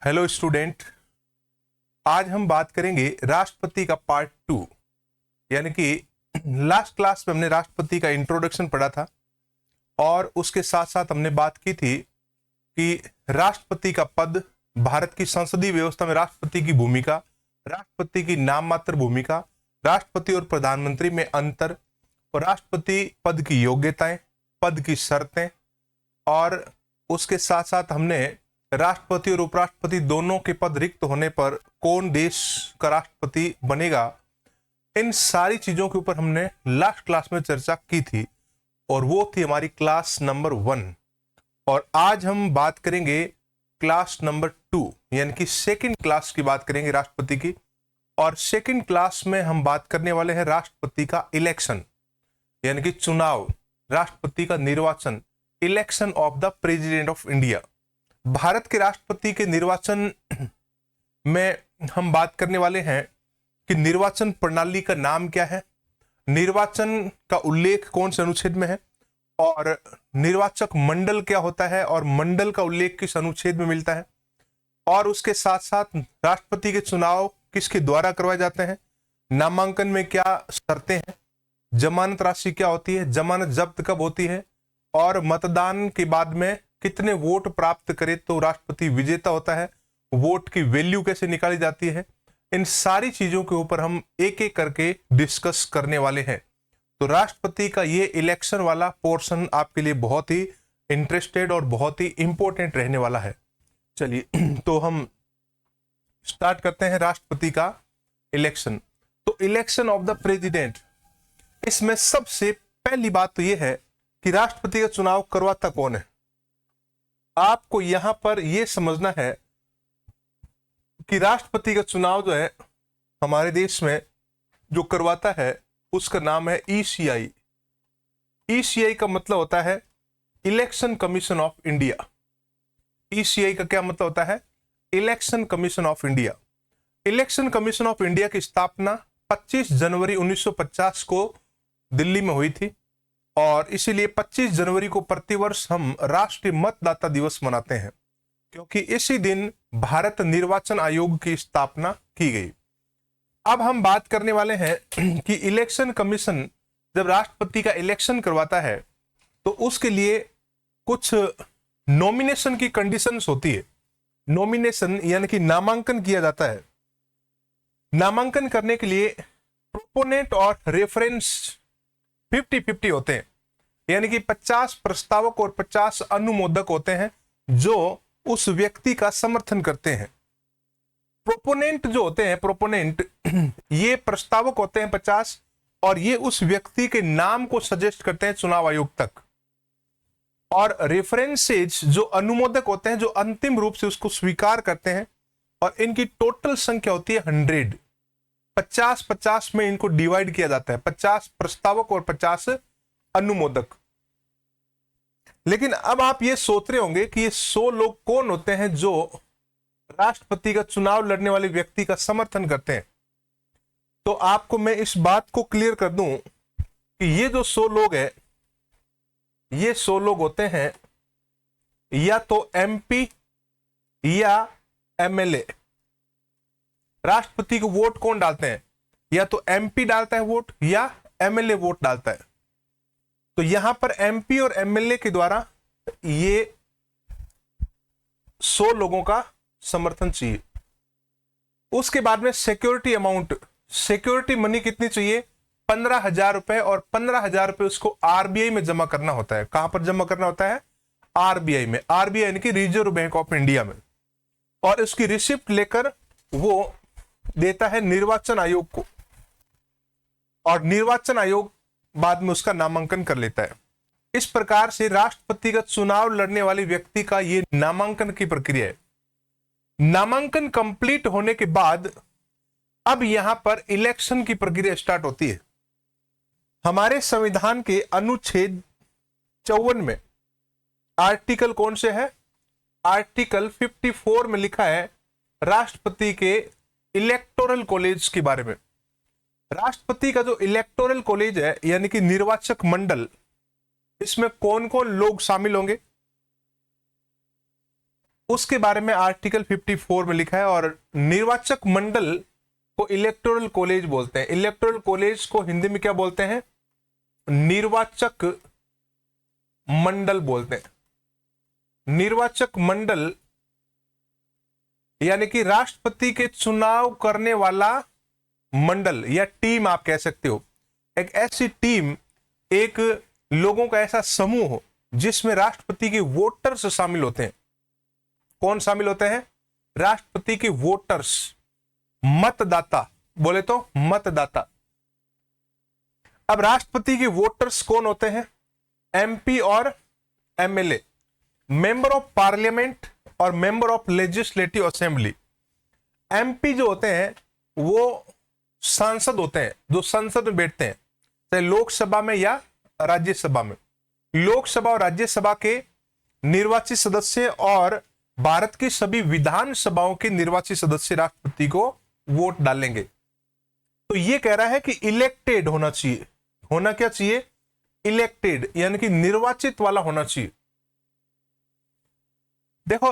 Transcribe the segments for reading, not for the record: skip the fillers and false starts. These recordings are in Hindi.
हेलो स्टूडेंट, आज हम बात करेंगे राष्ट्रपति का पार्ट 2। यानी कि लास्ट क्लास में हमने राष्ट्रपति का इंट्रोडक्शन पढ़ा था और उसके साथ साथ हमने बात की थी कि राष्ट्रपति का पद, भारत की संसदीय व्यवस्था में राष्ट्रपति की भूमिका, राष्ट्रपति की नाम मात्र भूमिका, राष्ट्रपति और प्रधानमंत्री में अंतर और राष्ट्रपति पद की योग्यताएं, पद की शर्तें, और उसके साथ साथ हमने राष्ट्रपति और उपराष्ट्रपति दोनों के पद रिक्त होने पर कौन देश का राष्ट्रपति बनेगा, इन सारी चीजों के ऊपर हमने लास्ट क्लास में चर्चा की थी और वो थी हमारी क्लास नंबर 1। और आज हम बात करेंगे क्लास नंबर 2, यानी कि सेकंड क्लास की बात करेंगे राष्ट्रपति की। और सेकंड क्लास में हम बात करने वाले हैं राष्ट्रपति का इलेक्शन, यानी कि चुनाव, राष्ट्रपति का निर्वाचन, election of the president of India. Bharat के राष्ट्रपति के निर्वाचन में हम बात करने वाले हैं कि निर्वाचन प्रणाली का नाम क्या है, निर्वाचन का उल्लेख कौन से अनुच्छेद में है, और निर्वाचक मंडल क्या होता है और मंडल का उल्लेख किस अनुच्छेद में मिलता है, और उसके साथ साथ राष्ट्रपति के चुनाव किसके द्वारा करवाए जाते हैं, नामांकन में क्या शर्तें हैं, जमानत राशि क्या होती है, जमानत जब्त कब होती है, और मतदान के बाद में कितने वोट प्राप्त करे तो राष्ट्रपति विजेता होता है, वोट की वैल्यू कैसे निकाली जाती है। इन सारी चीजों के ऊपर हम एक एक करके डिस्कस करने वाले हैं। तो राष्ट्रपति का ये इलेक्शन वाला पोर्शन आपके लिए बहुत ही इंटरेस्टेड और बहुत ही इंपॉर्टेंट रहने वाला है। चलिए तो हम स्टार्ट करते हैं राष्ट्रपति का इलेक्शन। तो इलेक्शन ऑफ द प्रेसिडेंट, इसमें सबसे पहली बात तो यह है कि राष्ट्रपति का चुनाव करवाता कौन है। आपको यहां पर यह समझना है कि राष्ट्रपति का चुनाव जो है हमारे देश में जो करवाता है उसका नाम है ईसीआई। ईसीआई का मतलब होता है election commission of India. ECI का क्या मतलब होता है? Election commission of India. Election commission of India की स्थापना 25 जनवरी 1950 को दिल्ली में हुई थी और इसीलिए 25 जनवरी को प्रतिवर्ष हम राष्ट्रीय मतदाता दिवस मनाते हैं, क्योंकि इसी दिन भारत निर्वाचन आयोग की स्थापना की गई। अब हम बात करने वाले हैं कि इलेक्शन कमीशन जब राष्ट्रपति का इलेक्शन करवाता है तो उसके लिए कुछ नॉमिनेशन की कंडीशंस होती है। नॉमिनेशन यानी कि नामांकन किया जाता है। नामांकन करने के लिए प्रोपोनेंट और रेफरेंस 50-50 होते हैं, यानी कि 50 प्रस्तावक और 50 अनुमोदक होते हैं जो उस व्यक्ति का समर्थन करते हैं। प्रोपोनेंट जो होते हैं, प्रोपोनेंट ये प्रस्तावक होते हैं 50 और ये उस व्यक्ति के नाम को सजेस्ट करते हैं चुनाव आयोग तक। और रेफरेंसेज जो अनुमोदक होते हैं जो अंतिम रूप से उसको स्वीकार करते हैं, और इनकी टोटल संख्या होती है 100। 50-50 में इनको डिवाइड किया जाता है, 50 प्रस्तावक और 50 अनुमोदक। लेकिन अब आप ये सोच रहे होंगे कि ये 100 लोग कौन होते हैं जो राष्ट्रपति का चुनाव लड़ने वाले व्यक्ति का समर्थन करते हैं। तो आपको मैं इस बात को क्लियर कर दूं कि ये जो 100 लोग हैं, ये 100 लोग होते हैं या तो एमपी या एमएलए। राष्ट्रपति को वोट कौन डालते हैं? या तो एमपी डालता है वोट या एमएलए वोट डालता है। तो यहां पर एमपी और एमएलए के द्वारा ये 100 लोगों का समर्थन चाहिए। उसके बाद में सिक्योरिटी अमाउंट, सिक्योरिटी मनी कितनी चाहिए? 15,000 रुपए, और 15,000 रुपए उसको आरबीआई में जमा करना होता है। कहां पर जमा करना होता है? आरबीआई में। आरबीआई यानी कि रिजर्व बैंक ऑफ इंडिया में। और उसकी रिसिप्ट लेकर वो देता है निर्वाचन आयोग को, और निर्वाचन आयोग बाद में उसका नामांकन कर लेता है। इस प्रकार से राष्ट्रपति का चुनाव लड़ने वाले व्यक्ति का यह नामांकन की प्रक्रिया है। नामांकन कंप्लीट होने के बाद अब यहां पर इलेक्शन की प्रक्रिया स्टार्ट होती है। हमारे संविधान के अनुच्छेद 54 में आर्टिकल कौन से है? आर्टिकल 54 में लिखा है राष्ट्रपति के इलेक्टोरल कॉलेज के बारे में। राष्ट्रपति का जो इलेक्टोरल कॉलेज है यानी कि निर्वाचक मंडल, इसमें कौन कौन लोग शामिल होंगे? उसके बारे में आर्टिकल 54 में लिखा है। और निर्वाचक मंडल को इलेक्टोरल कॉलेज बोलते हैं। इलेक्टोरल कॉलेज को हिंदी में क्या बोलते हैं? निर्वाचक मंडल बोलते हैं। निर्वाचक मंडल यानी कि राष्ट्रपति के चुनाव करने वाला मंडल या टीम आप कह सकते हो। एक ऐसी टीम, एक लोगों का ऐसा समूह हो जिसमें राष्ट्रपति के वोटर्स शामिल होते हैं। कौन शामिल होते हैं? राष्ट्रपति के वोटर्स, मतदाता, बोले तो मतदाता। अब राष्ट्रपति के वोटर्स कौन होते हैं? एमपी और एमएलए, मेंबर ऑफ पार्लियामेंट और member of legislative assembly. MP जो होते हैं वो सांसद होते हैं जो संसद में बैठते हैं, चाहे लोकसभा में या राज्यसभा में। लोकसभा और राज्यसभा के निर्वाचित सदस्य और भारत की सभी विधानसभाओं के निर्वाचित सदस्य राष्ट्रपति को वोट डालेंगे। तो ये कह रहा है कि इलेक्टेड होना चाहिए। होना क्या चाहिए? इलेक्टेड, यानी कि निर्वाचित वाला होना चाहिए। देखो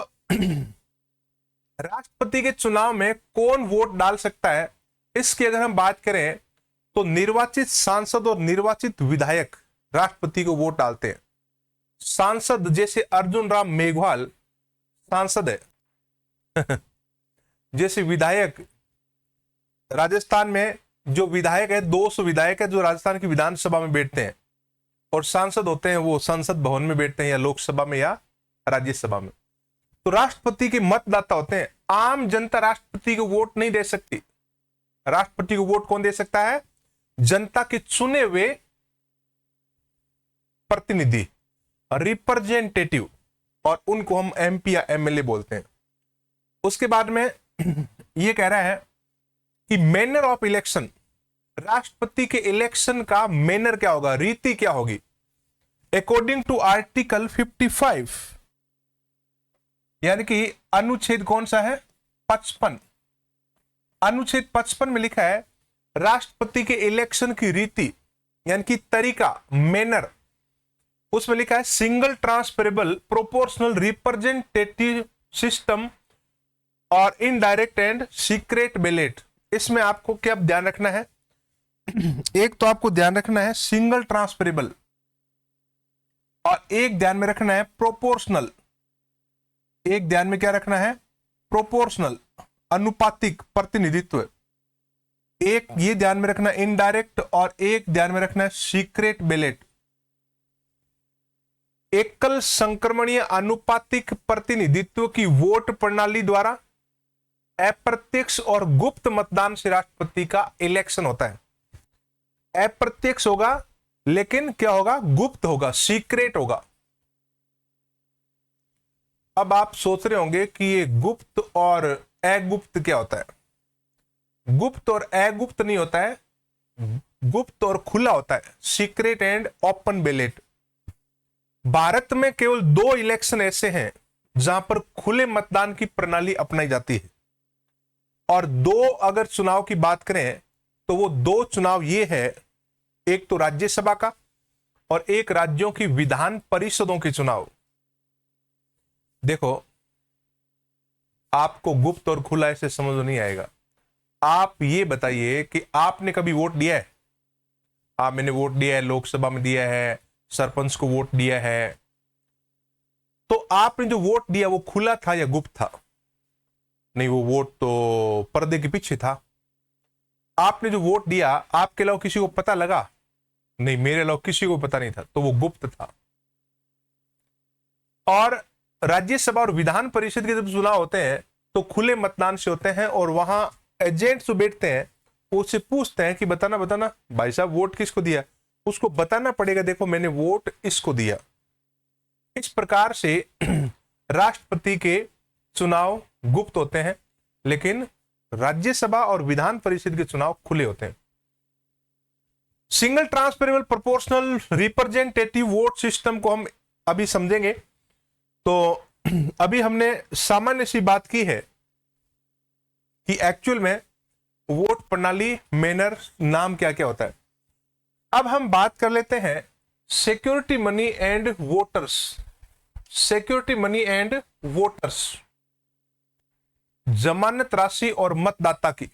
राष्ट्रपति के चुनाव में कौन वोट डाल सकता है, इसकी अगर हम बात करें तो निर्वाचित सांसद और निर्वाचित विधायक राष्ट्रपति को वोट डालते हैं। सांसद जैसे अर्जुन राम मेघवाल सांसद है जैसे विधायक, राजस्थान में जो विधायक है 200 विधायक है जो राजस्थान की विधानसभा में बैठते हैं, और सांसद होते हैं वो संसद भवन में बैठते हैं या लोकसभा में या राज्यसभा में। तो राष्ट्रपति के मतदाता होते हैं। आम जनता राष्ट्रपति को वोट नहीं दे सकती। राष्ट्रपति को वोट कौन दे सकता है? जनता के चुने हुए प्रतिनिधि, रिप्रेजेंटेटिव, और उनको हम एमपी या एमएलए बोलते हैं। उसके बाद में यह कह रहा है कि मैनर ऑफ इलेक्शन, राष्ट्रपति के इलेक्शन का मैनर क्या होगा, रीति क्या होगी? अकॉर्डिंग टू आर्टिकल 55, यानी कि अनुच्छेद कौन सा है? 55। अनुच्छेद 55 में लिखा है राष्ट्रपति के इलेक्शन की रीति यानी कि तरीका, मैनर, उसमें लिखा है single transferable proportional representative system और इनडायरेक्ट एंड सीक्रेट बैलेट। इसमें आपको क्या ध्यान रखना है? एक तो आपको ध्यान रखना है सिंगल ट्रांसफरेबल, और एक ध्यान में रखना है प्रोपोर्शनल। एक ध्यान में क्या रखना है? प्रोपोर्शनल, अनुपातिक प्रतिनिधित्व। एक ये ध्यान में रखना इनडायरेक्ट, और एक ध्यान में रखना है सीक्रेट बैलेट। एकल संक्रमणीय अनुपातिक प्रतिनिधित्व की वोट प्रणाली द्वारा अप्रत्यक्ष और गुप्त मतदान से राष्ट्रपति का इलेक्शन होता है। अप्रत्यक्ष होगा लेकिन क्या होगा? गुप्त होगा, सीक्रेट होगा। अब आप सोच रहे होंगे कि ये गुप्त और अगुप्त क्या होता है? गुप्त और अगुप्त नहीं होता है, गुप्त और खुला होता है, secret and open ballot. Bharat में केवल 2 इलेक्शन ऐसे हैं जहां पर खुले मतदान की प्रणाली अपनाई जाती है, और 2 अगर चुनाव की बात करें तो वो 2 चुनाव ये है, एक तो राज्यसभा का और एक राज्यों की विधान परिषदों के चुनाव। देखो आपको गुप्त और खुला ऐसे समझ नहीं आएगा। आप ये बताइए कि आपने कभी वोट दिया है? आप, मैंने वोट दिया है, लोकसभा में दिया है, सरपंच को वोट दिया है, तो आपने जो वोट दिया वो खुला था या गुप्त था? नहीं, वो वोट तो पर्दे के पीछे था। आपने जो वोट दिया आपके अलावा किसी को पता लगा? नहीं, मेरे अलावा किसी को पता नहीं था, तो वो गुप्त था। और राज्यसभा और विधान परिषद के जब चुनाव होते हैं तो खुले मतदान से होते हैं, और वहां एजेंट्स जो बैठते हैं उससे पूछते हैं कि बताना भाई साहब वोट किसको दिया। उसको बताना पड़ेगा, देखो मैंने वोट इसको दिया। इस प्रकार से राष्ट्रपति के चुनाव गुप्त होते हैं, लेकिन राज्यसभा और विधान परिषद के चुनाव खुले होते हैं। Single transferable proportional representative vote system को हम अभी समझेंगे। तो अभी हमने सामान्य सी बात की है कि एक्चुअल में वोट प्रणाली, मैनर, नाम क्या क्या होता है। अब हम बात कर लेते हैं security money and voters. Security money and voters, जमानत राशि और मतदाता की।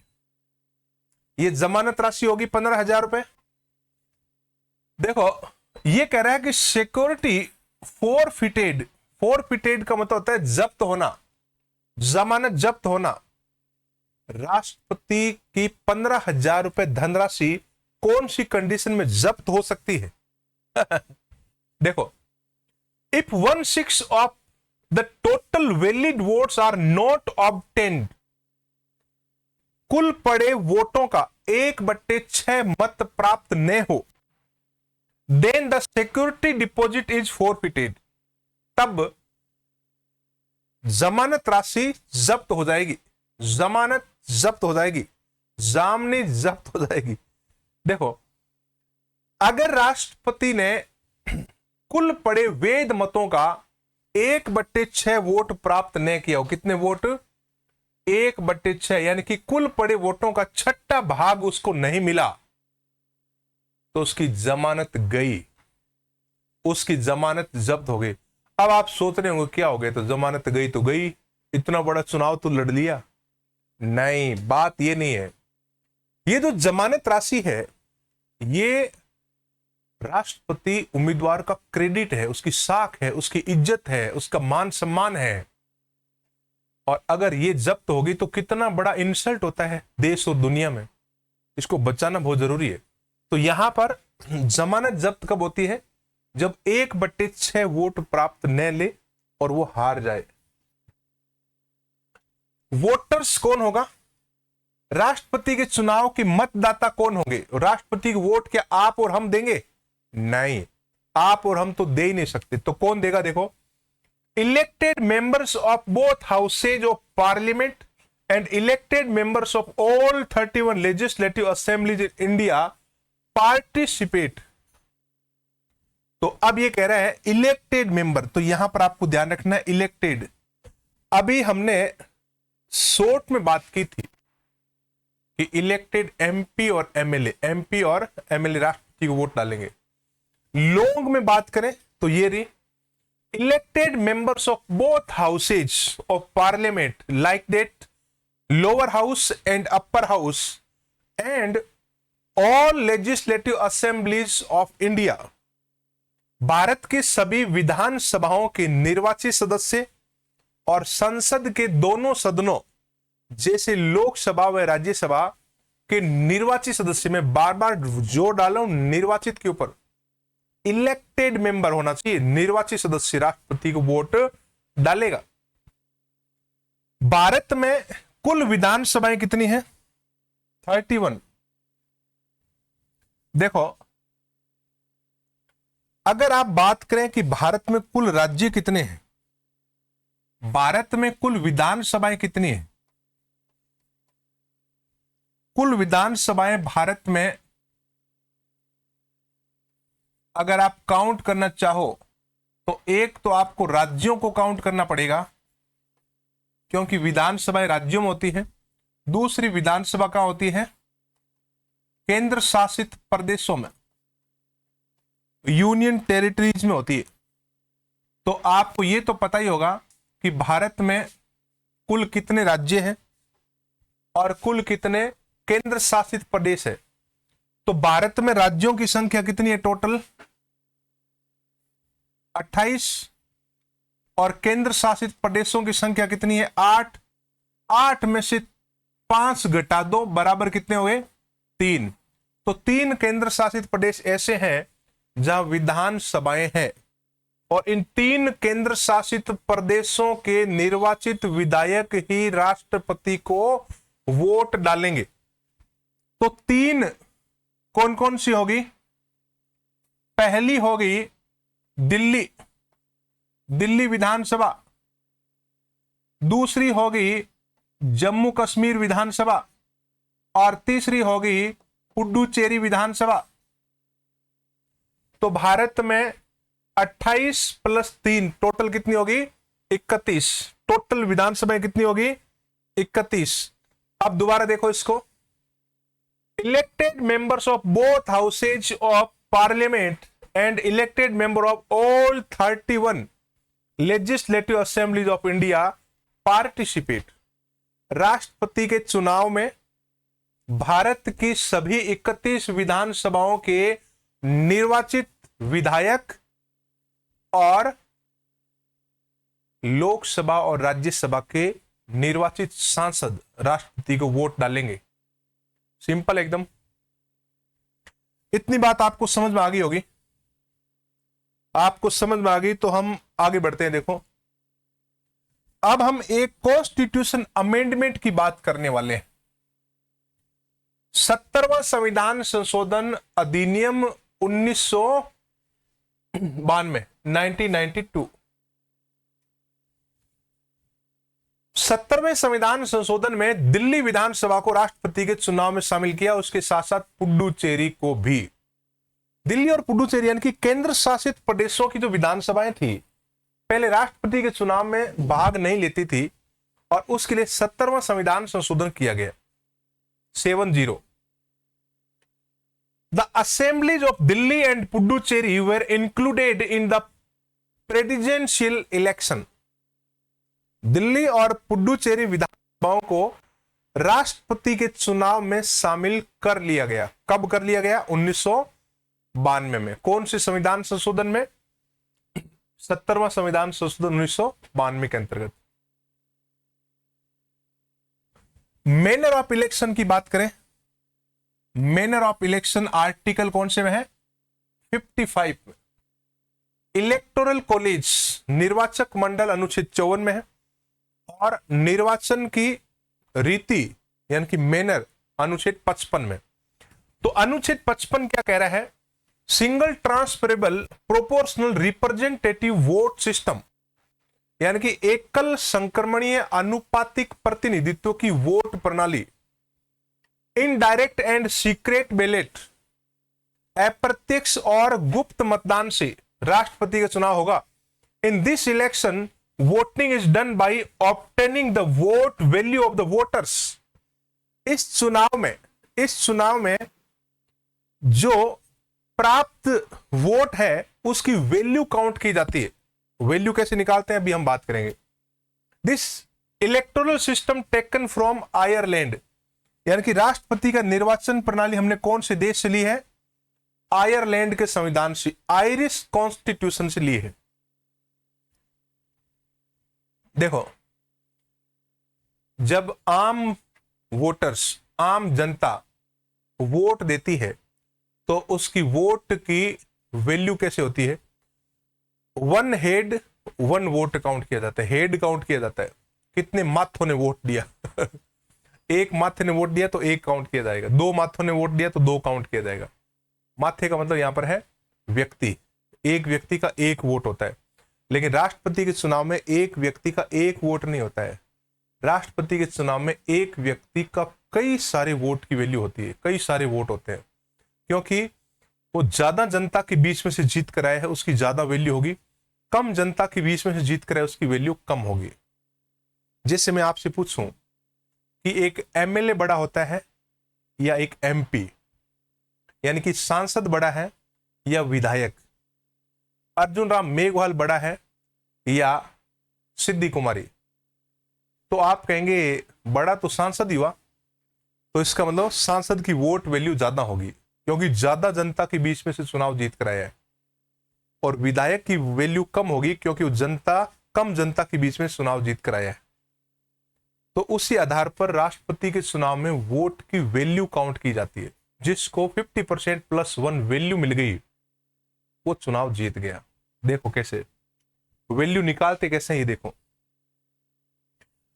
ये जमानत राशि होगी 15,000 रुपए। देखो ये कह रहा है कि सिक्योरिटी फोरफिटेड का मतलब होता है जब्त होना, जमानत जब्त होना। राष्ट्रपति की 15,000 रुपए धनराशि कौन सी कंडीशन में जब्त हो सकती है? देखो, if 1/6 of the total valid votes are not obtained, कुल पड़े वोटों का 1/6 मत प्राप्त न हो, then the security deposit is forfeited, तब जमानत राशि जब्त हो जाएगी, जमानत जब्त हो जाएगी, जामनी जब्त हो जाएगी। देखो, अगर राष्ट्रपति ने कुल पड़े वैध मतों का 1/6 वोट प्राप्त न किया हो, कितने वोट? 1/6, यानी कि कुल पड़े वोटों का 6वां भाग उसको नहीं मिला, तो उसकी जमानत गई, उसकी जमानत जब्त हो गई। अब आप सोच रहे होंगे क्या हो गया, तो जमानत गई तो गई, इतना बड़ा चुनाव तो लड़ लिया। नहीं, बात ये नहीं है। ये जो जमानत राशि है, ये राष्ट्रपति उम्मीदवार का क्रेडिट है, उसकी साख है, उसकी इज्जत है, उसका मान सम्मान है। और अगर ये जब्त होगी तो कितना बड़ा इंसल्ट होता है देश और दुनिया में, इसको बचाना बहुत जरूरी है। तो यहां पर जमानत जब्त कब होती है? जब 1/6 वोट प्राप्त न ले और वो हार जाए। वोटर्स कौन होगा? राष्ट्रपति के चुनाव के मतदाता कौन होंगे? राष्ट्रपति के वोट क्या आप और हम देंगे? नहीं, आप और हम तो दे ही नहीं सकते। तो कौन देगा? देखो, elected members of both houses of parliament and elected members of all 31 legislative assemblies in India participate. तो अब ये कह रहा है इलेक्टेड मेंबर, तो यहां पर आपको ध्यान रखना है इलेक्टेड। अभी हमने शॉर्ट में बात की थी कि इलेक्टेड एमपी और एमएलए, एमपी और एमएलए राष्ट्रपति को वोट डालेंगे। लॉन्ग में बात करें तो ये रही elected members of both houses of parliament like that lower house and upper house and all legislative assemblies of India. Bharat के सभी विधानसभाओं के निर्वाचित सदस्य और संसद के दोनों सदनों जैसे लोकसभा व राज्यसभा के निर्वाचित सदस्य में बार बार जोर डाला हूं निर्वाचित के ऊपर, इलेक्टेड मेंबर होना चाहिए, निर्वाचित सदस्य राष्ट्रपति को वोट डालेगा। भारत में कुल विधानसभाएं कितनी हैं? 31। देखो, अगर आप बात करें कि भारत में कुल राज्य कितने हैं, भारत में कुल विधानसभाएं कितनी हैं? कुल विधानसभाएं भारत में अगर आप काउंट करना चाहो तो एक तो आपको राज्यों को काउंट करना पड़ेगा, क्योंकि विधानसभाएं राज्यों में होती है। दूसरी विधानसभा कहां होती है? केंद्र शासित प्रदेशों में, यूनियन टेरिटरीज में होती है। तो आपको यह तो पता ही होगा कि भारत में कुल कितने राज्य हैं और कुल कितने केंद्र शासित प्रदेश है। तो भारत में राज्यों की संख्या कितनी है? टोटल 28 और केंद्र शासित प्रदेशों की संख्या कितनी है? 8। 8 में से 5 घटा दो, बराबर कितने हुए? 3। तो 3 केंद्र शासित प्रदेश ऐसे हैं जहां विधानसभाएं हैं और इन 3 केंद्र शासित प्रदेशों के निर्वाचित विधायक ही राष्ट्रपति को वोट डालेंगे। तो 3 कौन कौन सी होगी? पहली होगी दिल्ली विधानसभा, दूसरी होगी जम्मू कश्मीर विधानसभा और तीसरी होगी पुडुचेरी विधानसभा। तो भारत में 28 + 3 टोटल कितनी होगी? 31। टोटल विधानसभा कितनी होगी? 31। अब दोबारा देखो इसको, elected members of both houses of parliament and elected member of all 31 legislative assemblies of India participate. राष्ट्रपति के चुनाव में भारत की सभी 31 विधानसभाओं के निर्वाचित विधायक और लोकसभा और राज्यसभा के निर्वाचित सांसद राष्ट्रपति को वोट डालेंगे। सिंपल एकदम। इतनी बात आपको समझ में आ गई होगी। आपको समझ में आ गई तो हम आगे बढ़ते हैं। देखो, अब हम एक कॉन्स्टिट्यूशन अमेंडमेंट की बात करने वाले हैं। 70वां संविधान संशोधन अधिनियम 1992 70वें संविधान संशोधन में दिल्ली विधानसभा को राष्ट्रपति के चुनाव में शामिल किया, उसके साथ साथ पुडुचेरी को भी। दिल्ली और पुडुचेरी यानी कि केंद्र शासित प्रदेशों की जो विधानसभाएं थी पहले राष्ट्रपति के चुनाव में भाग नहीं लेती थी और उसके लिए 70वां संविधान संशोधन किया गया 70। The assemblies of Delhi and Puducherry were included in the presidential election. Delhi और पुडुचेरी विधानसभाओं को राष्ट्रपति के चुनाव में शामिल कर लिया गया। कब कर लिया गया? 1992 में। कौन से संविधान संशोधन में? 70वां संविधान संशोधन 1992 के अंतर्गत। मैनर ऑफ इलेक्शन की बात करें, मैनर ऑफ इलेक्शन आर्टिकल कौन से में है? 55 में। इलेक्टोरल कॉलेज निर्वाचक मंडल अनुच्छेद 54 में है और निर्वाचन की रीति यानी कि मैनर अनुच्छेद 55 में। तो अनुच्छेद 55 क्या कह रहा है? Single transferable proportional representative vote system यानी कि एकल संक्रमणीय अनुपातिक प्रतिनिधित्व की वोट प्रणाली, इनडायरेक्ट एंड सीक्रेट बैलेट, अप्रत्यक्ष और गुप्त मतदान से राष्ट्रपति का चुनाव होगा। In this election voting is done by obtaining the vote value of the voters. इस चुनाव में जो प्राप्त वोट है उसकी वैल्यू काउंट की जाती है। वैल्यू कैसे निकालते हैं अभी हम बात करेंगे। This electoral system taken from Ireland यानी कि राष्ट्रपति का निर्वाचन प्रणाली हमने कौन से देश से ली है? आयरलैंड के संविधान से, आयरिश कॉन्स्टिट्यूशन से ली है। देखो, जब आम वोटर्स, आम जनता वोट देती है तो उसकी वोट की वैल्यू कैसे होती है? One head one vote count किया जाता है। हेड काउंट किया जाता है, कितने माथों ने वोट दिया एक माथे ने वोट दिया तो एक काउंट किया जाएगा, दो माथों ने वोट दिया तो दो काउंट किया जाएगा। माथे का मतलब यहां पर है व्यक्ति, एक व्यक्ति का एक वोट होता है। लेकिन राष्ट्रपति के चुनाव में एक व्यक्ति का एक वोट नहीं होता है। राष्ट्रपति के चुनाव में एक व्यक्ति का कई सारे वोट की वैल्यू होती है, कई सारे वोट होते हैं, क्योंकि वो ज्यादा जनता के बीच में से जीत कर आया है उसकी ज्यादा वैल्यू होगी, कम जनता के बीच में से जीत कर आया उसकी वैल्यू कम होगी। जैसे मैं आपसे पूछूं कि एक एमएलए बड़ा होता है या एक एमपी यानी कि सांसद बड़ा है या विधायक, अर्जुन राम मेघवाल बड़ा है या सिद्धि कुमारी, तो आप कहेंगे बड़ा तो सांसद ही हुआ। तो इसका मतलब सांसद की वोट वैल्यू ज्यादा होगी क्योंकि ज्यादा जनता के बीच में से चुनाव जीत कर आया है, और विधायक की वैल्यू कम होगी क्योंकि वो कम जनता के बीच में चुनाव जीत कर आया है। तो उसी आधार पर राष्ट्रपति के चुनाव में वोट की वैल्यू काउंट की जाती है। जिसको 50% + 1 वैल्यू मिल गई वो चुनाव जीत गया। देखो कैसे वैल्यू निकालते कैसे, ये देखो।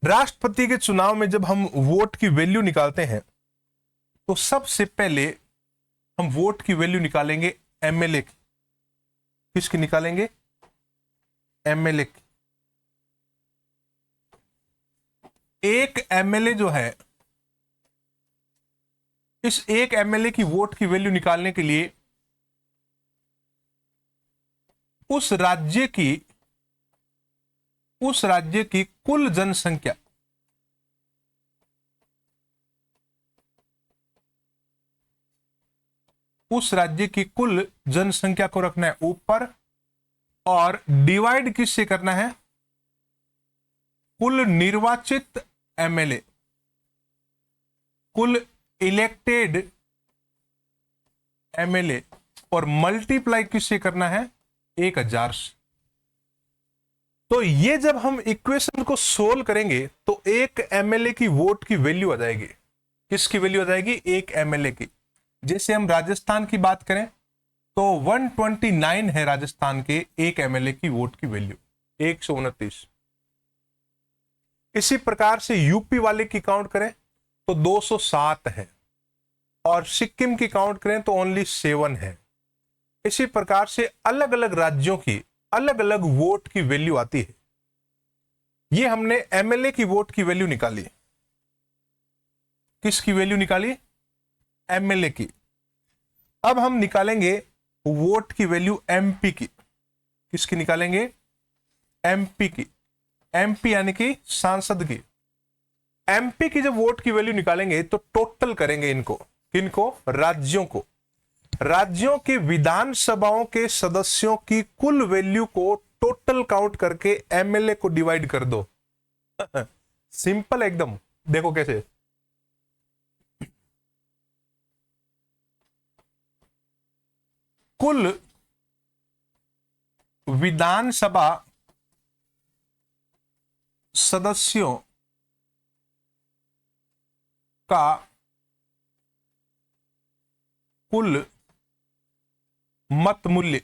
राष्ट्रपति के चुनाव में जब हम वोट की वैल्यू निकालते हैं तो सबसे पहले हम वोट की वैल्यू निकालेंगे एमएलए की। किसकी निकालेंगे? एमएलए की। एक एमएलए जो है, इस एक एमएलए की वोट की वैल्यू निकालने के लिए उस राज्य की कुल जनसंख्या, उस राज्य की कुल जनसंख्या को रखना है ऊपर और डिवाइड किससे करना है? कुल निर्वाचित एमएलए, कुल इलेक्टेड एमएलए, और मल्टीप्लाई किससे करना है? 1000 से। तो ये जब हम इक्वेशन को सोल्व करेंगे तो एक एमएलए की वोट की वैल्यू आ जाएगी। किसकी वैल्यू आ जाएगी? एक एमएलए की। जैसे हम राजस्थान की बात करें तो 129 है राजस्थान के एक एमएलए की वोट की वैल्यू, 129। इसी प्रकार से यूपी वाले की काउंट करें तो 207 है, और सिक्किम की काउंट करें तो ओनली 7 है। इसी प्रकार से अलग अलग राज्यों की अलग अलग वोट की वैल्यू आती है। ये हमने एमएलए की वोट की वैल्यू निकाली। किसकी वैल्यू निकाली? एमएलए की। अब हम निकालेंगे वोट की वैल्यू एमपी की। किसकी निकालेंगे? एमपी की। एमपी यानी कि सांसद की। एमपी की जब वोट की वैल्यू निकालेंगे तो टोटल करेंगे इनको। किनको? राज्यों को। राज्यों के विधानसभाओं के सदस्यों की कुल वैल्यू को टोटल काउंट करके एमएलए को डिवाइड कर दो। सिंपल एकदम। देखो कैसे। कुल विधानसभा सदस्यों का कुल मत मूल्य,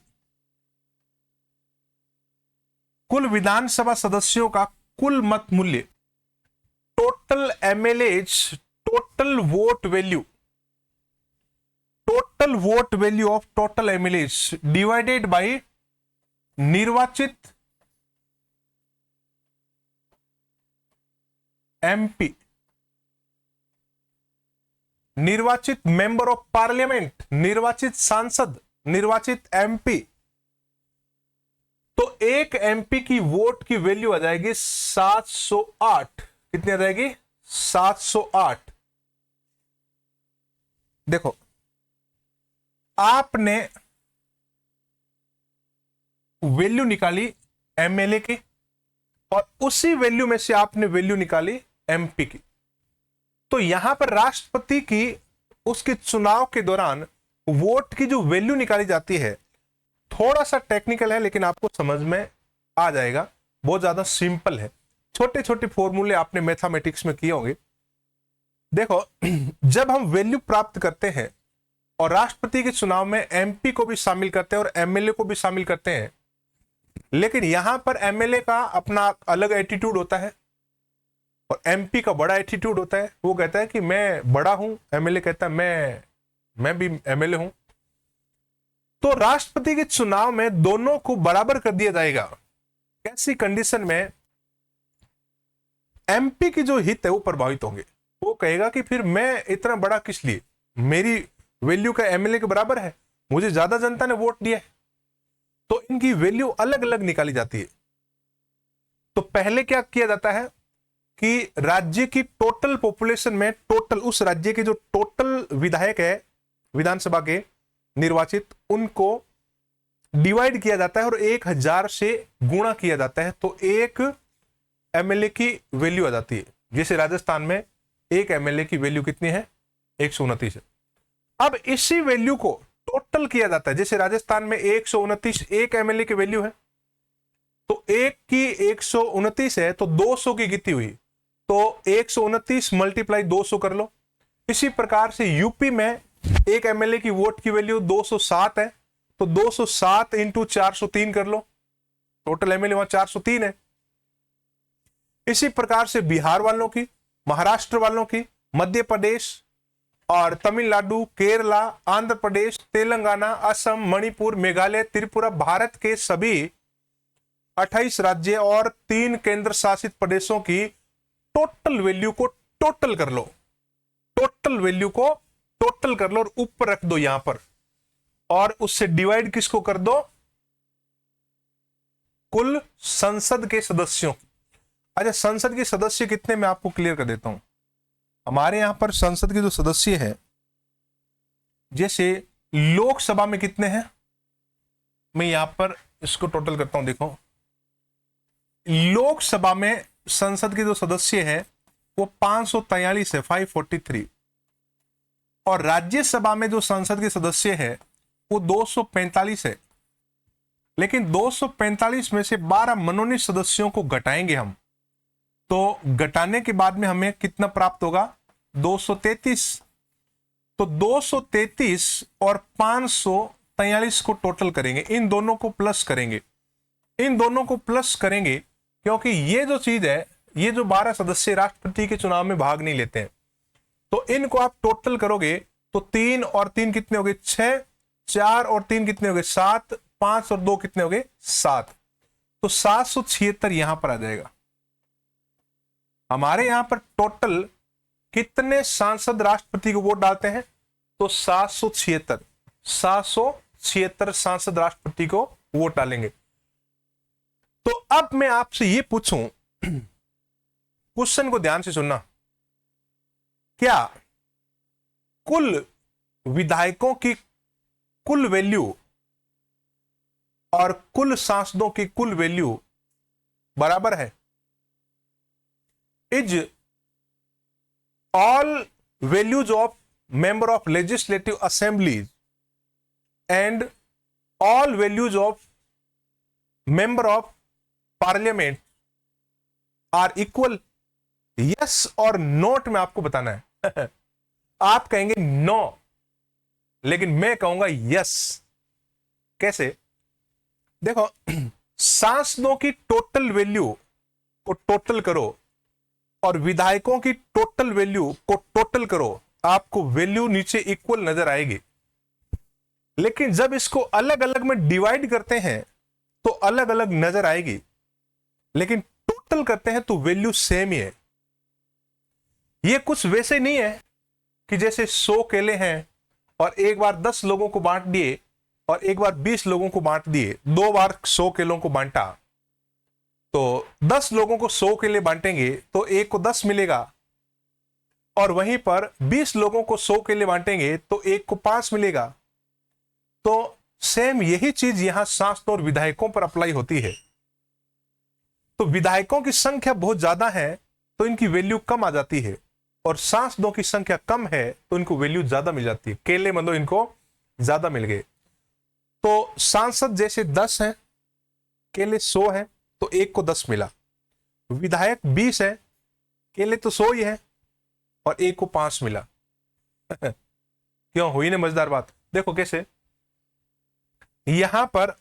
कुल विधानसभा सदस्यों का कुल मत मूल्य, total MLAs, total vote value, total vote value of total MLAs divided by निर्वाचित एमपी, निर्वाचित मेंबर ऑफ पार्लियामेंट, निर्वाचित सांसद, निर्वाचित एमपी। तो एक एमपी की वोट की वैल्यू आ जाएगी 708। कितनी आ जाएगी? 708। देखो, आपने वैल्यू निकाली एमएलए की और उसी वैल्यू में से आपने वैल्यू निकाली एमपी की। तो यहां पर राष्ट्रपति की उसके चुनाव के दौरान वोट की जो वैल्यू निकाली जाती है, थोड़ा सा टेक्निकल है लेकिन आपको समझ में आ जाएगा। बहुत ज्यादा सिंपल है। छोटे छोटे फॉर्मूले आपने मैथमेटिक्स में किए होंगे। देखो, जब हम वैल्यू प्राप्त करते हैं और राष्ट्रपति के चुनाव में एमपी को भी शामिल करते हैं और एमएलए को भी शामिल करते हैं, लेकिन यहां पर एमएलए का अपना अलग एटीट्यूड होता है और एमपी का बड़ा एटीट्यूड होता है। वो कहता है कि मैं बड़ा हूं, एमएलए कहता है मैं भी एमएलए हूं। तो राष्ट्रपति के चुनाव में दोनों को बराबर कर दिया जाएगा। कैसी कंडीशन में? एमपी की जो हित है वो प्रभावित होंगे। वो कहेगा कि फिर मैं इतना बड़ा किस लिए, मेरी वैल्यू का एमएलए के बराबर है, मुझे ज्यादा जनता ने वोट दिया है। तो इनकी वैल्यू अलग अलग निकाली जाती है। तो पहले क्या किया जाता है कि राज्य की टोटल पॉपुलेशन में टोटल उस राज्य के जो टोटल विधायक है विधानसभा के निर्वाचित, उनको डिवाइड किया जाता है और 1000 से गुणा किया जाता है। तो एक एमएलए की वैल्यू आ जाती है। जैसे राजस्थान में एक एमएलए की वैल्यू कितनी है? 129 है। अब इसी वैल्यू को टोटल किया जाता है। जैसे राजस्थान में 129 एक एमएलए की वैल्यू है, तो एक की 129 है तो 200 की कितनी हुई? तो 129 मल्टीप्लाई 200 कर लो। इसी प्रकार से यूपी में एक एमएलए की वोट की वैल्यू 207 है, तो 207 इंटू 403 कर लो। टोटल एमएलए वहां 403 है। इसी प्रकार से बिहार वालों की, महाराष्ट्र वालों की, मध्य प्रदेश और तमिलनाडु, केरला, आंध्र प्रदेश, तेलंगाना, असम, मणिपुर, मेघालय, त्रिपुरा, भारत के सभी 28 राज्य और 3 केंद्र शासित प्रदेशों की टोटल वैल्यू को टोटल कर लो। टोटल वैल्यू को टोटल कर लो और ऊपर रख दो यहां पर, और उससे डिवाइड किसको कर दो? कुल संसद के सदस्यों। अच्छा, संसद के सदस्य कितने, मैं आपको क्लियर कर देता हूं। हमारे यहां पर संसद के जो सदस्य हैं, जैसे लोकसभा में कितने हैं, मैं यहां पर इसको टोटल करता हूं। देखो, लोकसभा में संसद के जो सदस्य हैं वो 543 है, 543, और राज्यसभा में जो संसद के सदस्य हैं वो 245 है। लेकिन 245 में से 12 मनोनीत सदस्यों को घटाएंगे हम, तो घटाने के बाद में हमें कितना प्राप्त होगा? 233। तो 233 और 543 को टोटल करेंगे, इन दोनों को प्लस करेंगे, इन दोनों को प्लस करेंगे, क्योंकि ये जो चीज है, ये जो 12 सदस्य राष्ट्रपति के चुनाव में भाग नहीं लेते हैं, तो इनको आप टोटल करोगे तो 3 और 3 कितने हो गए? 6, 4 और 3 कितने हो गए? 7, 5 और 2 कितने हो गए? 7। तो 776 यहां पर आ जाएगा। हमारे यहां पर टोटल कितने सांसद राष्ट्रपति को वोट डालते हैं? तो 776, 776 सांसद राष्ट्रपति को वोट डालेंगे। तो अब मैं आपसे यह पूछूं, क्वेश्चन को ध्यान से सुनना, क्या कुल विधायकों की कुल वैल्यू और कुल सांसदों की कुल वैल्यू बराबर है? Is all values of member of legislative assemblies and all values of member of parliament are equal? Yes और नोट में आपको बताना है। आप कहेंगे नो, लेकिन मैं कहूंगा यस। कैसे? देखो, सांसदों की टोटल वैल्यू को टोटल करो और विधायकों की टोटल वैल्यू को टोटल करो, आपको वैल्यू नीचे इक्वल नजर आएगी। लेकिन जब इसको अलग अलग में डिवाइड करते हैं तो अलग अलग नजर आएगी, लेकिन टोटल करते हैं तो वैल्यू सेम ही है। ये कुछ वैसे नहीं है कि जैसे 100 केले हैं और एक बार 10 लोगों को बांट दिए और एक बार 20 लोगों को बांट दिए, 2 बार 100 केलों को बांटा, तो 10 लोगों को 100 केले बांटेंगे तो एक को 10 मिलेगा, और वहीं पर 20 लोगों को 100 केले बांटेंगे तो एक को 5 मिलेगा। तो सेम यही चीज यहां सांसदों और विधायकों पर अप्लाई होती है। तो विधायकों की संख्या बहुत ज्यादा है तो इनकी वैल्यू कम आ जाती है, और सांसदों की संख्या कम है तो इनको वैल्यू ज्यादा मिल जाती है। केले मतलब इनको ज्यादा मिल गए। तो सांसद जैसे 10 हैं, केले 100 हैं, तो एक को 10 मिला। विधायक 20 है, केले तो 100 ही है और एक को 5 मिला। क्यों? हुई ना मजेदार बात? देखो कैसे, यहां पर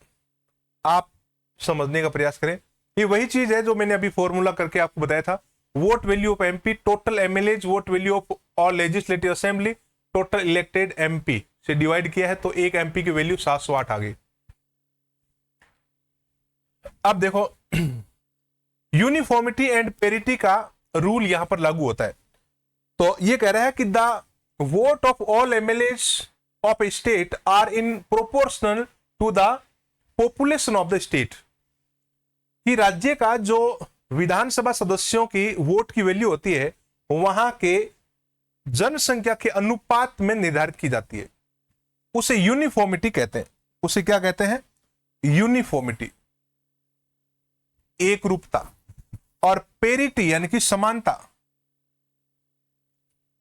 आप समझने का प्रयास करें। ये वही चीज है जो मैंने अभी फॉर्मूला करके आपको बताया था। Vote value of MP, total MLAs, vote value of all legislative assembly, total elected MP से डिवाइड किया है, तो एक एमपी की वैल्यू 708 आ गई। अब देखो, यूनिफॉर्मिटी एंड पेरिटी का रूल यहां पर लागू होता है। तो ये कह रहा है कि the vote of all MLAs of a state are in proportional to the population of the state, कि राज्य का जो विधानसभा सदस्यों की वोट की वैल्यू होती है वहां के जनसंख्या के अनुपात में निर्धारित की जाती है। उसे यूनिफॉर्मिटी कहते हैं। उसे क्या कहते हैं? यूनिफॉर्मिटी, एक रूपता। और पेरिटी यानी कि समानता।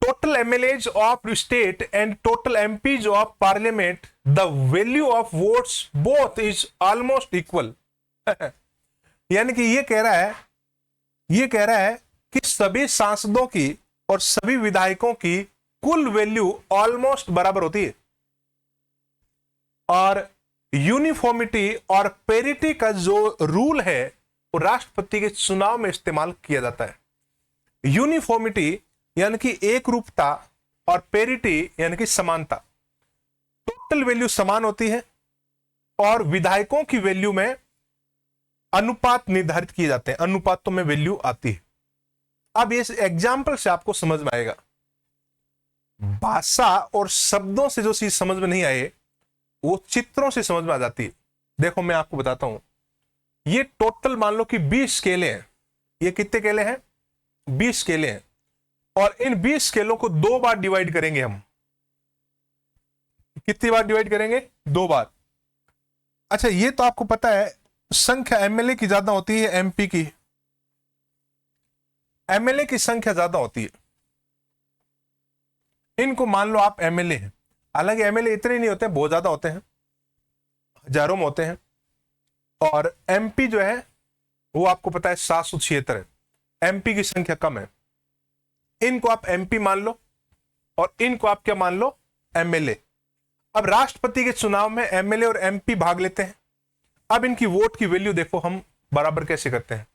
Total MLAs of state and total MPs of parliament, the value of votes both is almost equal. यानी कि ये कह रहा है कि सभी सांसदों की और सभी विधायकों की कुल वैल्यू ऑलमोस्ट बराबर होती है। और यूनिफॉर्मिटी और पेरिटी का जो रूल है वो राष्ट्रपति के चुनाव में इस्तेमाल किया जाता है। यूनिफॉर्मिटी यानी कि एक रूपता और पेरिटी यानी कि समानता। टोटल वैल्यू समान होती है और विधायकों की वैल्यू में अनुपात निर्धारित किए जाते हैं, अनुपातों में वैल्यू आती है। अब इस एग्जाम्पल से आपको समझ में आएगा। भाषा और शब्दों से जो चीज समझ में नहीं आए वो चित्रों से समझ में आ जाती है। देखो मैं आपको बताता हूं, ये टोटल मान लो कि 20 केले हैं। ये कितने केले हैं? 20 केले हैं, और इन 20 केलों को 2 बार डिवाइड करेंगे हम। कितनी बार डिवाइड करेंगे? 2 बार। अच्छा, ये तो आपको पता है संख्या एमएलए की ज्यादा होती है, एमपी की? एमएलए की संख्या ज्यादा होती है। इनको मान लो आप एमएलए हैं, हालांकि एमएलए इतने नहीं होते हैं, बहुत ज्यादा होते हैं, हजारों में होते हैं। और एमपी जो है वो आपको पता है 776 है, एमपी की संख्या कम है। इनको आप एमपी मान लो और इनको आप क्या मान लो, एमएलए। अब राष्ट्रपति के चुनाव में एमएलए और एमपी भाग लेते हैं। अब इनकी वोट की वैल्यू देखो हम बराबर कैसे करते हैं।